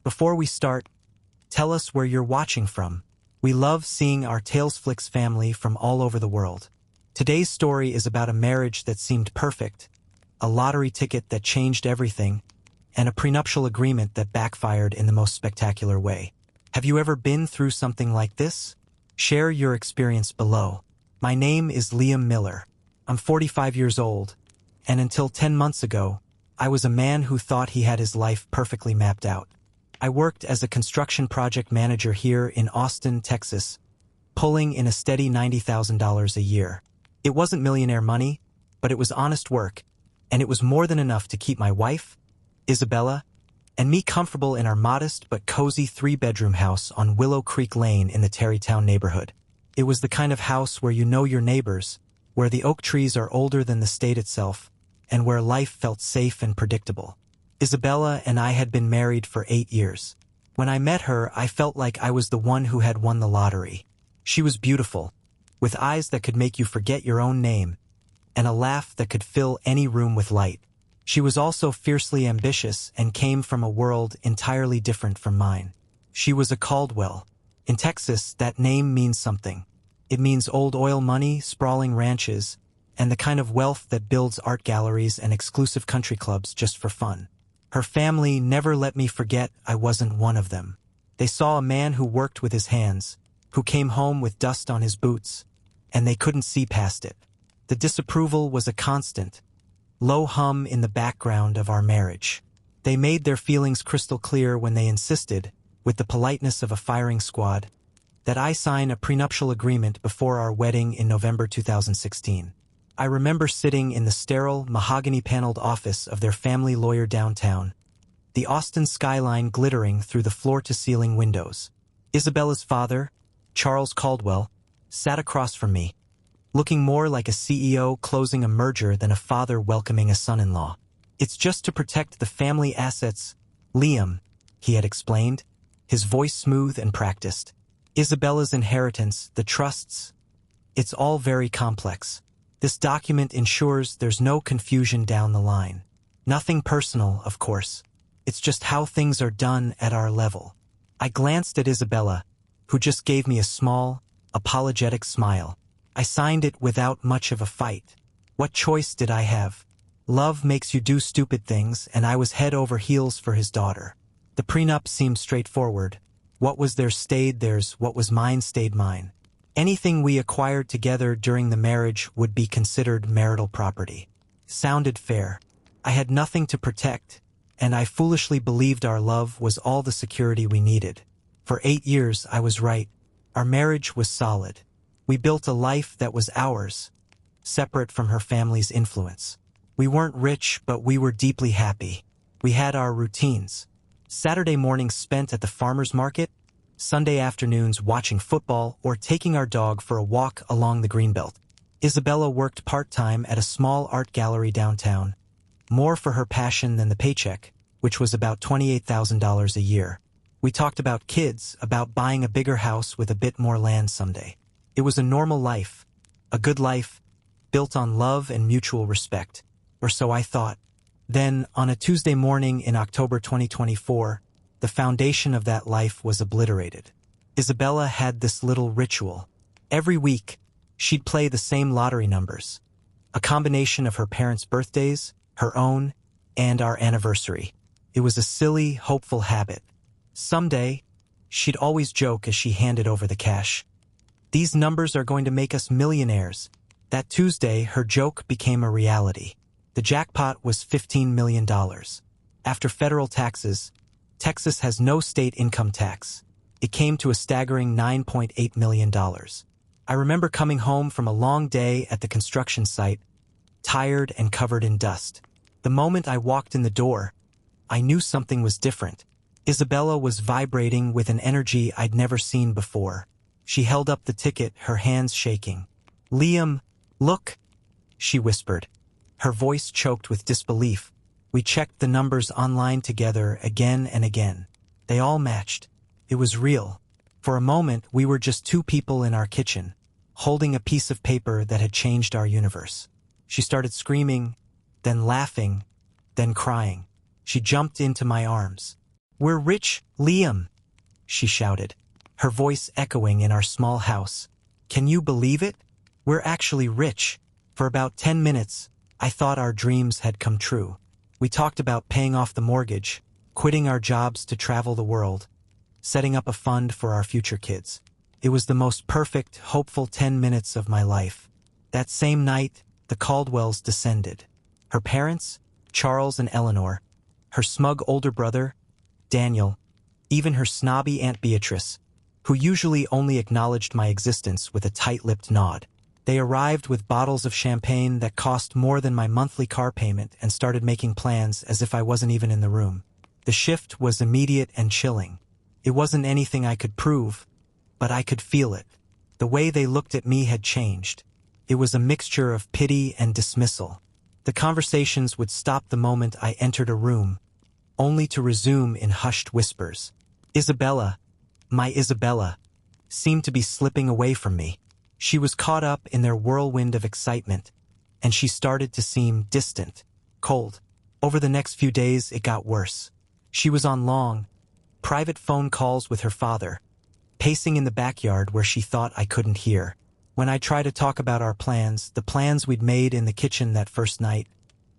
Before we start, tell us where you're watching from. We love seeing our Tales Flicks family from all over the world. Today's story is about a marriage that seemed perfect, a lottery ticket that changed everything, and a prenuptial agreement that backfired in the most spectacular way. Have you ever been through something like this? Share your experience below. My name is Liam Miller. I'm 45 years old, and until 10 months ago, I was a man who thought he had his life perfectly mapped out. I worked as a construction project manager here in Austin, Texas, pulling in a steady $90,000 a year. It wasn't millionaire money, but it was honest work, and it was more than enough to keep my wife, Isabella, and me comfortable in our modest but cozy 3-bedroom house on Willow Creek Lane in the Tarrytown neighborhood. It was the kind of house where you know your neighbors, where the oak trees are older than the state itself, and where life felt safe and predictable. Isabella and I had been married for 8 years. When I met her, I felt like I was the one who had won the lottery. She was beautiful, with eyes that could make you forget your own name, and a laugh that could fill any room with light. She was also fiercely ambitious and came from a world entirely different from mine. She was a Caldwell. In Texas, that name means something. It means old oil money, sprawling ranches, and the kind of wealth that builds art galleries and exclusive country clubs just for fun. Her family never let me forget I wasn't one of them. They saw a man who worked with his hands, who came home with dust on his boots, and they couldn't see past it. The disapproval was a constant, low hum in the background of our marriage. They made their feelings crystal clear when they insisted, with the politeness of a firing squad, that I sign a prenuptial agreement before our wedding in November 2016. I remember sitting in the sterile, mahogany-paneled office of their family lawyer downtown, the Austin skyline glittering through the floor-to-ceiling windows. Isabella's father, Charles Caldwell, sat across from me, looking more like a CEO closing a merger than a father welcoming a son-in-law. "It's just to protect the family assets, Liam," he had explained, his voice smooth and practiced. "Isabella's inheritance, the trusts, it's all very complex. This document ensures there's no confusion down the line. Nothing personal, of course. It's just how things are done at our level." I glanced at Isabella, who just gave me a small, apologetic smile. I signed it without much of a fight. What choice did I have? Love makes you do stupid things, and I was head over heels for his daughter. The prenup seemed straightforward. What was theirs stayed theirs, what was mine stayed mine. Anything we acquired together during the marriage would be considered marital property. Sounded fair. I had nothing to protect, and I foolishly believed our love was all the security we needed. For 8 years, I was right. Our marriage was solid. We built a life that was ours, separate from her family's influence. We weren't rich, but we were deeply happy. We had our routines. Saturday mornings spent at the farmer's market, Sunday afternoons watching football or taking our dog for a walk along the Greenbelt. Isabella worked part-time at a small art gallery downtown, more for her passion than the paycheck, which was about $28,000 a year. We talked about kids, about buying a bigger house with a bit more land someday. It was a normal life, a good life, built on love and mutual respect, or so I thought. Then, on a Tuesday morning in October 2024, the foundation of that life was obliterated. Isabella had this little ritual. Every week, she'd play the same lottery numbers, a combination of her parents' birthdays, her own, and our anniversary. It was a silly, hopeful habit. Someday, she'd always joke as she handed over the cash, "These numbers are going to make us millionaires." That Tuesday, her joke became a reality. The jackpot was $15 million. After federal taxes, Texas has no state income tax. It came to a staggering $9.8 million. I remember coming home from a long day at the construction site, tired and covered in dust. The moment I walked in the door, I knew something was different. Isabella was vibrating with an energy I'd never seen before. She held up the ticket, her hands shaking. "Liam, look," she whispered, her voice choked with disbelief. We checked the numbers online together again and again. They all matched. It was real. For a moment, we were just two people in our kitchen, holding a piece of paper that had changed our universe. She started screaming, then laughing, then crying. She jumped into my arms. "We're rich, Liam," she shouted, her voice echoing in our small house. "Can you believe it? We're actually rich." For about 10 minutes, I thought our dreams had come true. We talked about paying off the mortgage, quitting our jobs to travel the world, setting up a fund for our future kids. It was the most perfect, hopeful 10 minutes of my life. That same night, the Caldwells descended. Her parents, Charles and Eleanor, her smug older brother, Daniel, even her snobby Aunt Beatrice, who usually only acknowledged my existence with a tight-lipped nod. They arrived with bottles of champagne that cost more than my monthly car payment and started making plans as if I wasn't even in the room. The shift was immediate and chilling. It wasn't anything I could prove, but I could feel it. The way they looked at me had changed. It was a mixture of pity and dismissal. The conversations would stop the moment I entered a room, only to resume in hushed whispers. Isabella, my Isabella, seemed to be slipping away from me. She was caught up in their whirlwind of excitement, and she started to seem distant, cold. Over the next few days, it got worse. She was on long, private phone calls with her father, pacing in the backyard where she thought I couldn't hear. When I tried to talk about our plans, the plans we'd made in the kitchen that first night,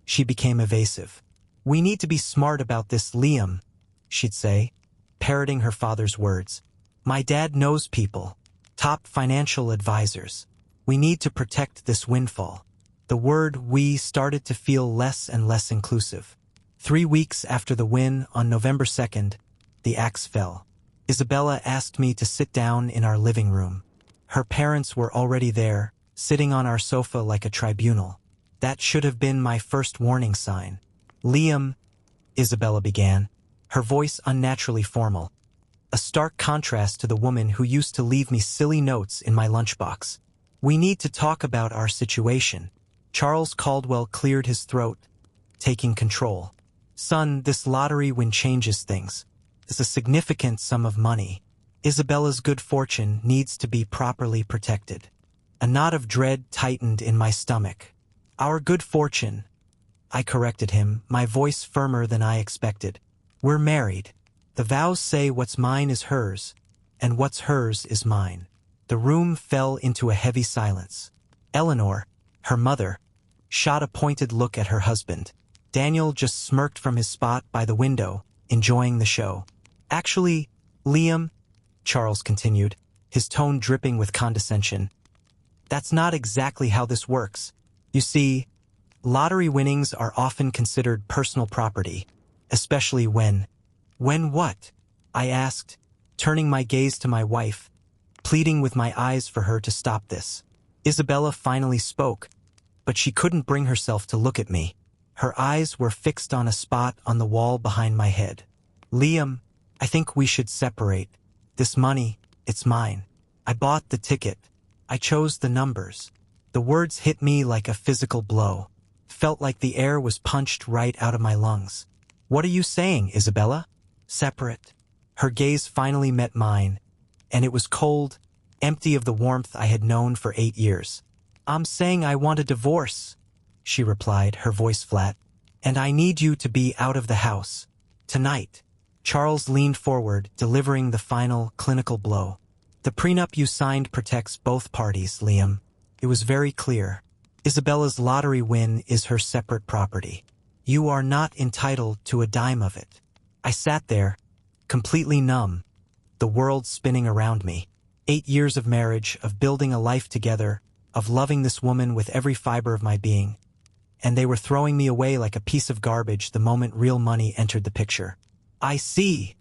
she became evasive. "We need to be smart about this, Liam," she'd say, parroting her father's words. "My dad knows people, top financial advisors. We need to protect this windfall." The word "we" started to feel less and less inclusive. 3 weeks after the win, on November 2nd, the axe fell. Isabella asked me to sit down in our living room. Her parents were already there, sitting on our sofa like a tribunal. That should have been my first warning sign. "Liam," Isabella began, her voice unnaturally formal, a stark contrast to the woman who used to leave me silly notes in my lunchbox. "We need to talk about our situation." Charles Caldwell cleared his throat, taking control. "Son, this lottery win changes things. It's a significant sum of money. Isabella's good fortune needs to be properly protected." A knot of dread tightened in my stomach. "Our good fortune," I corrected him, my voice firmer than I expected. "We're married. The vows say what's mine is hers, and what's hers is mine." The room fell into a heavy silence. Eleanor, her mother, shot a pointed look at her husband. Daniel just smirked from his spot by the window, enjoying the show. "Actually, Liam," Charles continued, his tone dripping with condescension, "that's not exactly how this works. You see, lottery winnings are often considered personal property, especially when..." "When what?" I asked, turning my gaze to my wife, pleading with my eyes for her to stop this. Isabella finally spoke, but she couldn't bring herself to look at me. Her eyes were fixed on a spot on the wall behind my head. "Liam, I think we should separate. This money, it's mine. I bought the ticket. I chose the numbers." The words hit me like a physical blow. Felt like the air was punched right out of my lungs. "What are you saying, Isabella?" "Separate." Her gaze finally met mine, and it was cold, empty of the warmth I had known for 8 years. "I'm saying I want a divorce," she replied, her voice flat. "And I need you to be out of the house. Tonight." Charles leaned forward, delivering the final, clinical blow. "The prenup you signed protects both parties, Liam. It was very clear. Isabella's lottery win is her separate property. You are not entitled to a dime of it." I sat there, completely numb, the world spinning around me. 8 years of marriage, of building a life together, of loving this woman with every fiber of my being, and they were throwing me away like a piece of garbage the moment real money entered the picture. "I see,"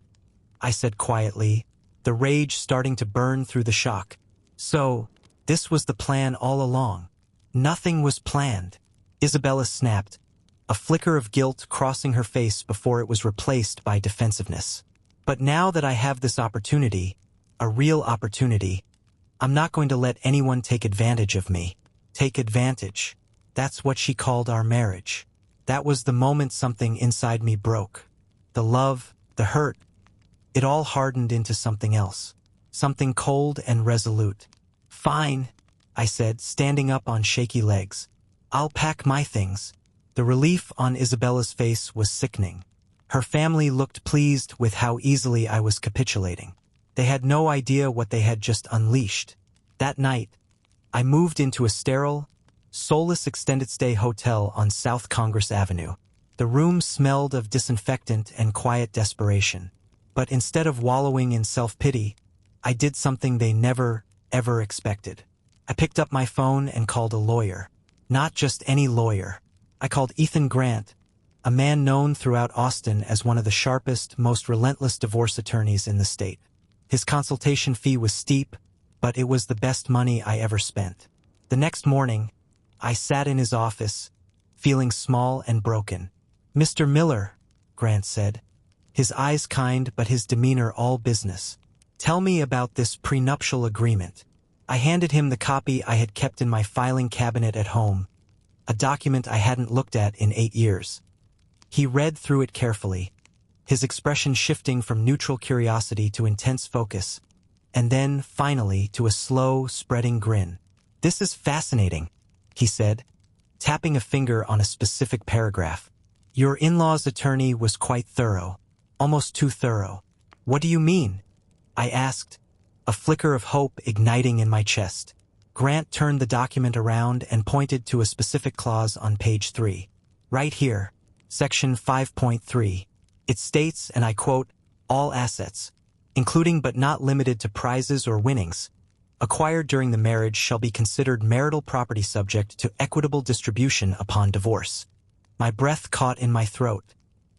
I said quietly, the rage starting to burn through the shock. "So, this was the plan all along." "Nothing was planned," Isabella snapped, a flicker of guilt crossing her face before it was replaced by defensiveness. "But now that I have this opportunity, a real opportunity, I'm not going to let anyone take advantage of me." Take advantage. That's what she called our marriage. That was the moment something inside me broke. The love, the hurt, it all hardened into something else. Something cold and resolute. "Fine," I said, standing up on shaky legs. "I'll pack my things." The relief on Isabella's face was sickening. Her family looked pleased with how easily I was capitulating. They had no idea what they had just unleashed. That night, I moved into a sterile, soulless extended-stay hotel on South Congress Avenue. The room smelled of disinfectant and quiet desperation. But instead of wallowing in self-pity, I did something they never, ever expected. I picked up my phone and called a lawyer. Not just any lawyer. I called Ethan Grant, a man known throughout Austin as one of the sharpest, most relentless divorce attorneys in the state. His consultation fee was steep, but it was the best money I ever spent. The next morning, I sat in his office, feeling small and broken. "Mr. Miller," Grant said, his eyes kind but his demeanor all business. "Tell me about this prenuptial agreement." I handed him the copy I had kept in my filing cabinet at home, a document I hadn't looked at in 8 years. He read through it carefully, his expression shifting from neutral curiosity to intense focus, and then, finally, to a slow, spreading grin. "This is fascinating," he said, tapping a finger on a specific paragraph. "Your in-law's attorney was quite thorough, almost too thorough." "What do you mean?" I asked, a flicker of hope igniting in my chest. Grant turned the document around and pointed to a specific clause on page 3. "Right here, section 5.3. It states, and I quote, 'All assets, including but not limited to prizes or winnings, acquired during the marriage shall be considered marital property subject to equitable distribution upon divorce.'" My breath caught in my throat.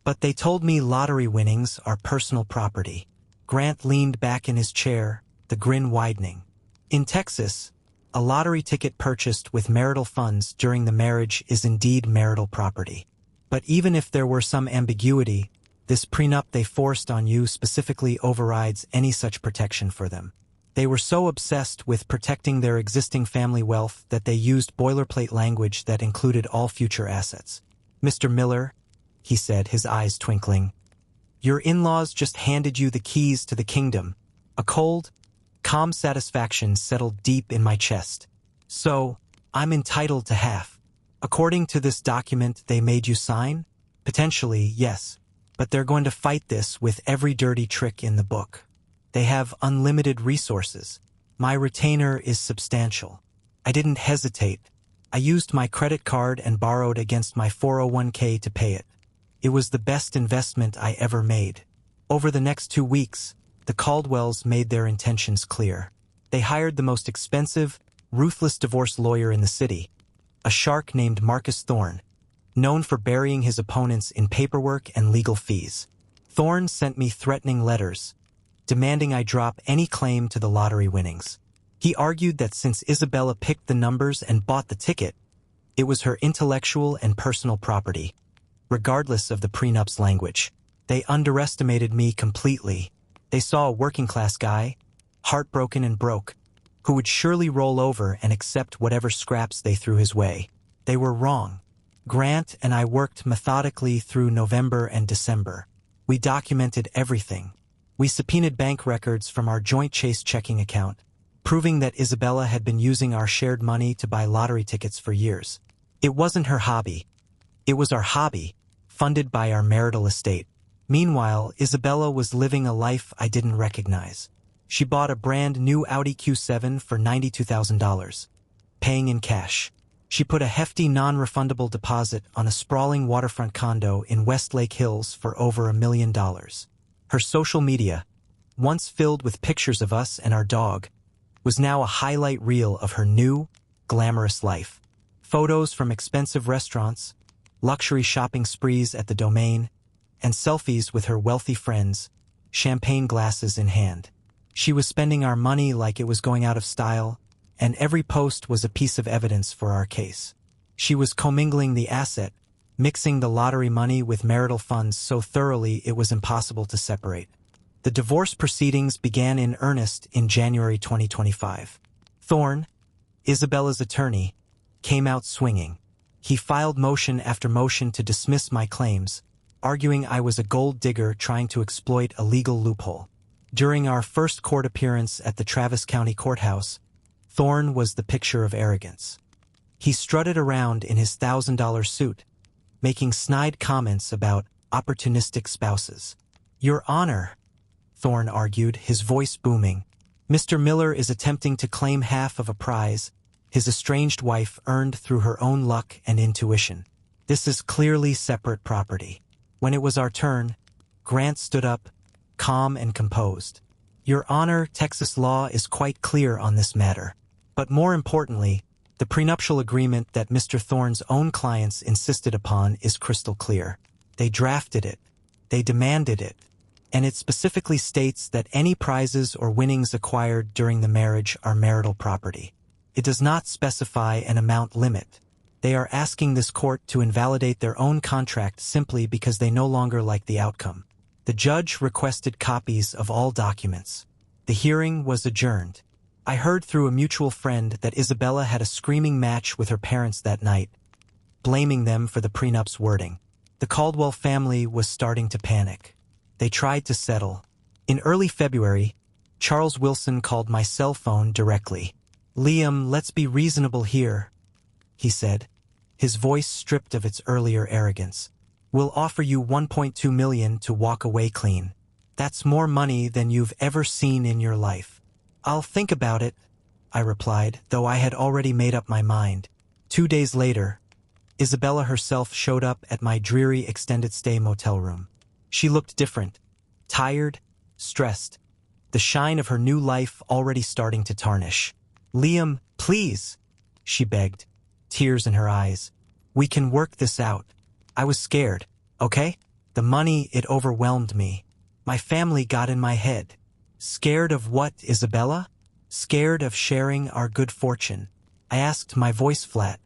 "But they told me lottery winnings are personal property." Grant leaned back in his chair, the grin widening. "In Texas, a lottery ticket purchased with marital funds during the marriage is indeed marital property. But even if there were some ambiguity, this prenup they forced on you specifically overrides any such protection for them. They were so obsessed with protecting their existing family wealth that they used boilerplate language that included all future assets." "Mr. Miller," he said, his eyes twinkling, "your in-laws just handed you the keys to the kingdom." A cold, calm satisfaction settled deep in my chest. "So, I'm entitled to half. According to this document they made you sign?" "Potentially, yes. But they're going to fight this with every dirty trick in the book. They have unlimited resources. My retainer is substantial." I didn't hesitate. I used my credit card and borrowed against my 401k to pay it. It was the best investment I ever made. Over the next 2 weeks, the Caldwells made their intentions clear. They hired the most expensive, ruthless divorce lawyer in the city, a shark named Marcus Thorne, known for burying his opponents in paperwork and legal fees. Thorne sent me threatening letters, demanding I drop any claim to the lottery winnings. He argued that since Isabella picked the numbers and bought the ticket, it was her intellectual and personal property, regardless of the prenup's language. They underestimated me completely. They saw a working-class guy, heartbroken and broke, who would surely roll over and accept whatever scraps they threw his way. They were wrong. Grant and I worked methodically through November and December. We documented everything. We subpoenaed bank records from our joint Chase checking account, proving that Isabella had been using our shared money to buy lottery tickets for years. It wasn't her hobby. It was our hobby, funded by our marital estate. Meanwhile, Isabella was living a life I didn't recognize. She bought a brand new Audi Q7 for $92,000, paying in cash. She put a hefty non-refundable deposit on a sprawling waterfront condo in Westlake Hills for over $1 million. Her social media, once filled with pictures of us and our dog, was now a highlight reel of her new, glamorous life. Photos from expensive restaurants, luxury shopping sprees at the Domain, and selfies with her wealthy friends, champagne glasses in hand. She was spending our money like it was going out of style, and every post was a piece of evidence for our case. She was commingling the asset, mixing the lottery money with marital funds so thoroughly it was impossible to separate. The divorce proceedings began in earnest in January 2025. Thorne, Isabella's attorney, came out swinging. He filed motion after motion to dismiss my claims, arguing I was a gold digger trying to exploit a legal loophole. During our first court appearance at the Travis County Courthouse, Thorne was the picture of arrogance. He strutted around in his $1,000 suit, making snide comments about opportunistic spouses. Your Honor, Thorne argued, his voice booming. Mr. Miller is attempting to claim half of a prize his estranged wife earned through her own luck and intuition. This is clearly separate property. When it was our turn, Grant stood up, calm and composed. Your Honor, Texas law is quite clear on this matter. But more importantly, the prenuptial agreement that Mr. Thorne's own clients insisted upon is crystal clear. They drafted it. They demanded it. And it specifically states that any prizes or winnings acquired during the marriage are marital property. It does not specify an amount limit. They are asking this court to invalidate their own contract simply because they no longer like the outcome. The judge requested copies of all documents. The hearing was adjourned. I heard through a mutual friend that Isabella had a screaming match with her parents that night, blaming them for the prenup's wording. The Caldwell family was starting to panic. They tried to settle. In early February, Charles Wilson called my cell phone directly. Liam, let's be reasonable here, he said, his voice stripped of its earlier arrogance. We'll offer you $1.2 million to walk away clean. That's more money than you've ever seen in your life. I'll think about it, I replied, though I had already made up my mind. 2 days later, Isabella herself showed up at my dreary extended-stay motel room. She looked different, tired, stressed, the shine of her new life already starting to tarnish. Liam, please, she begged, tears in her eyes. We can work this out. I was scared, okay? The money, it overwhelmed me. My family got in my head. Scared of what, Isabella? Scared of sharing our good fortune. I asked, my voice flat.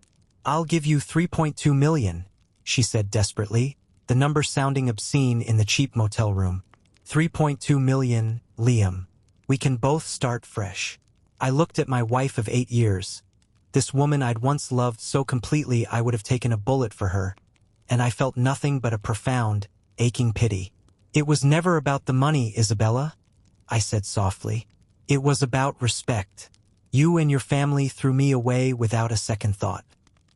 I'll give you $3.2 million, she said desperately, the number sounding obscene in the cheap motel room. $3.2 million, Liam. We can both start fresh. I looked at my wife of 8 years. This woman I'd once loved so completely I would have taken a bullet for her, and I felt nothing but a profound, aching pity. It was never about the money, Isabella, I said softly. It was about respect. You and your family threw me away without a second thought.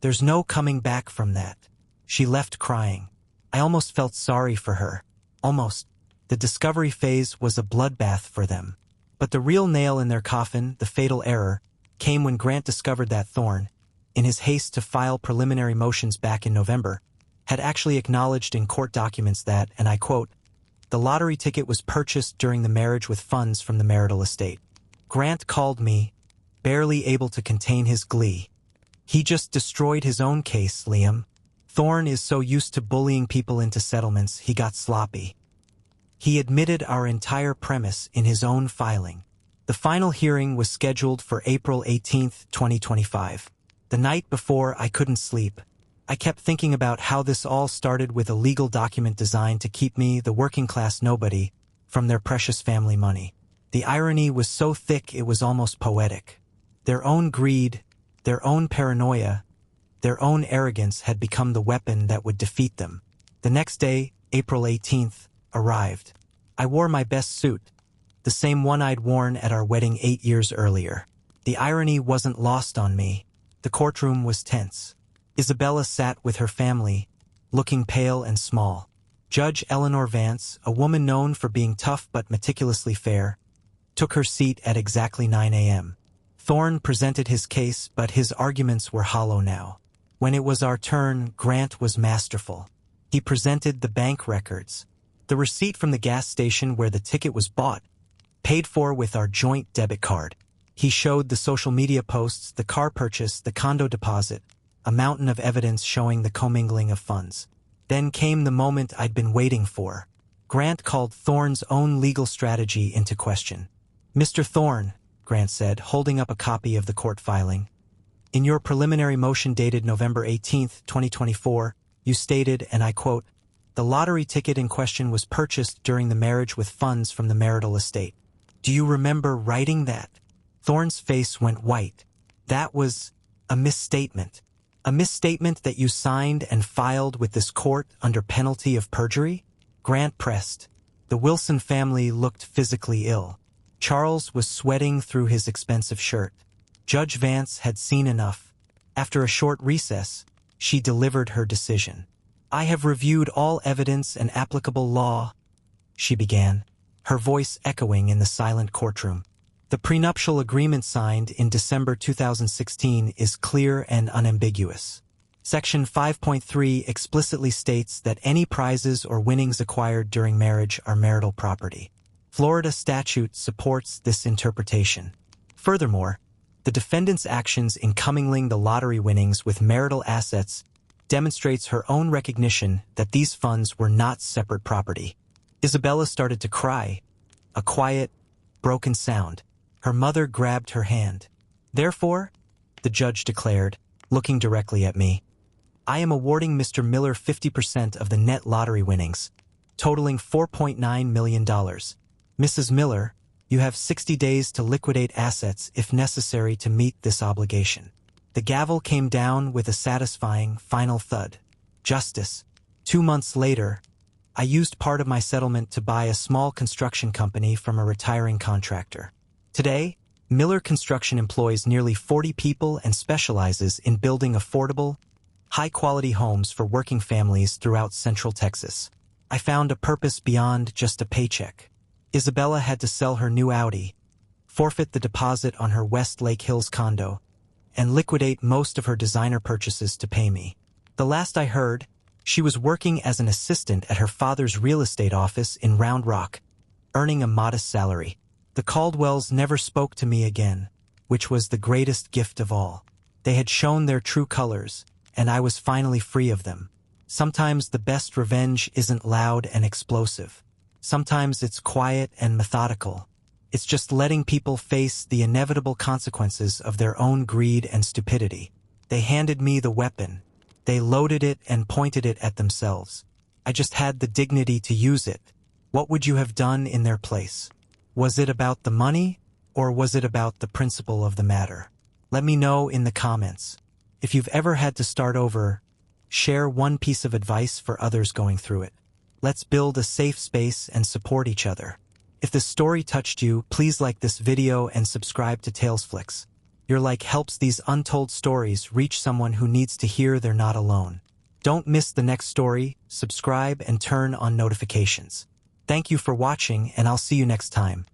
There's no coming back from that. She left crying. I almost felt sorry for her. Almost. The discovery phase was a bloodbath for them. But the real nail in their coffin, the fatal error, came when Grant discovered that Thorne, in his haste to file preliminary motions back in November, had actually acknowledged in court documents that, and I quote, the lottery ticket was purchased during the marriage with funds from the marital estate. Grant called me, barely able to contain his glee. He just destroyed his own case, Liam. Thorne is so used to bullying people into settlements, he got sloppy. He admitted our entire premise in his own filing. The final hearing was scheduled for April 18, 2025. The night before, I couldn't sleep. I kept thinking about how this all started with a legal document designed to keep me, the working-class nobody, from their precious family money. The irony was so thick it was almost poetic. Their own greed, their own paranoia, their own arrogance had become the weapon that would defeat them. The next day, April 18th, arrived. I wore my best suit, the same one I'd worn at our wedding 8 years earlier. The irony wasn't lost on me. The courtroom was tense. Isabella sat with her family, looking pale and small. Judge Eleanor Vance, a woman known for being tough but meticulously fair, took her seat at exactly 9 a.m. Thorne presented his case, but his arguments were hollow now. When it was our turn, Grant was masterful. He presented the bank records, the receipt from the gas station where the ticket was bought, paid for with our joint debit card. He showed the social media posts, the car purchase, the condo deposit, a mountain of evidence showing the commingling of funds. Then came the moment I'd been waiting for. Grant called Thorne's own legal strategy into question. Mr. Thorne, Grant said, holding up a copy of the court filing, in your preliminary motion dated November 18, 2024, you stated, and I quote, the lottery ticket in question was purchased during the marriage with funds from the marital estate. Do you remember writing that? Thorne's face went white. That was a misstatement. A misstatement that you signed and filed with this court under penalty of perjury? Grant pressed. The Wilson family looked physically ill. Charles was sweating through his expensive shirt. Judge Vance had seen enough. After a short recess, she delivered her decision. I have reviewed all evidence and applicable law, she began, her voice echoing in the silent courtroom. The prenuptial agreement signed in December 2016 is clear and unambiguous. Section 5.3 explicitly states that any prizes or winnings acquired during marriage are marital property. Florida statute supports this interpretation. Furthermore, the defendant's actions in commingling the lottery winnings with marital assets demonstrates her own recognition that these funds were not separate property. Isabella started to cry, a quiet, broken sound. Her mother grabbed her hand. Therefore, the judge declared, looking directly at me, I am awarding Mr. Miller 50% of the net lottery winnings, totaling $4.9 million. Mrs. Miller, you have 60 days to liquidate assets if necessary to meet this obligation. The gavel came down with a satisfying final thud. Justice. 2 months later, I used part of my settlement to buy a small construction company from a retiring contractor. Today, Miller Construction employs nearly 40 people and specializes in building affordable, high-quality homes for working families throughout Central Texas. I found a purpose beyond just a paycheck. Isabella had to sell her new Audi, forfeit the deposit on her West Lake Hills condo, and liquidate most of her designer purchases to pay me. The last I heard, she was working as an assistant at her father's real estate office in Round Rock, earning a modest salary. The Caldwells never spoke to me again, which was the greatest gift of all. They had shown their true colors, and I was finally free of them. Sometimes the best revenge isn't loud and explosive. Sometimes it's quiet and methodical. It's just letting people face the inevitable consequences of their own greed and stupidity. They handed me the weapon. They loaded it and pointed it at themselves. I just had the dignity to use it. What would you have done in their place? Was it about the money, or was it about the principle of the matter? Let me know in the comments. If you've ever had to start over, share one piece of advice for others going through it. Let's build a safe space and support each other. If this story touched you, please like this video and subscribe to Talesflix. Your like helps these untold stories reach someone who needs to hear they're not alone. Don't miss the next story, subscribe and turn on notifications. Thank you for watching, and I'll see you next time.